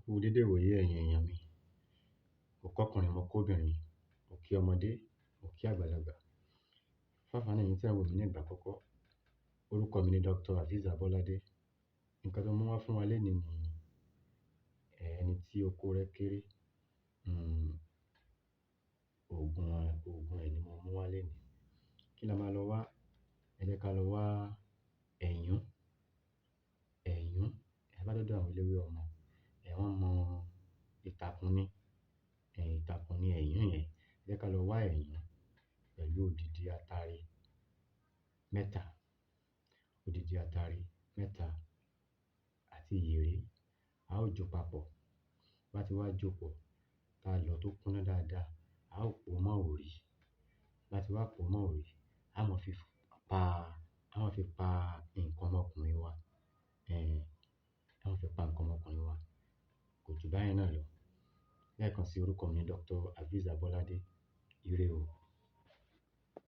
kú dédé ìwòyí ẹ̀yin èèyàn mi. Mo kọ́kùnrin, mo kóbìnrin, mo kí ọmọdé, mo kí àgbàlagbà. Fún àǹfààní ẹ̀yin tí ẹ̀ ń wò mí ní ìgbà àkọ́kọ́, orúkọ mi ni Dr. Azeez Abolade. Nǹkan tó mú wá fún wa lénìí ni ẹni tí oko rẹ̀ kéré. Òògùn ẹ̀ ni mo mú wá lénìí. Kí la máa lọ wá? Ẹ jẹ́ ká lọ wá ẹ̀yún. Ẹ bá dọ́dọ̀ àwọn eléwé ọmọ, wọ́n mọ ìtàkùn ní, ìtàkùn ní ẹ̀yún yẹn. Ẹ jẹ́ ká lọ wá ẹ̀yún pẹ̀lú odidi àtàrí mẹ́ta àti ìyèré. A ó jó papọ̀. Bá ti wá jó pọ̀, tá lọ tó kúnná dáadáa, a ó pò mọ́ òrì. Bá ti wá pò mọ́ òrì, a máa fi pa nǹkan ọmọkùnrin wa. A máa fi pa nǹkan ọmọkùnrin wa. Kò jù báyẹn náà lọ. Lẹ́ẹ̀kan sí orúkọ mi ni Dr. Azeez Abolade. Ire o.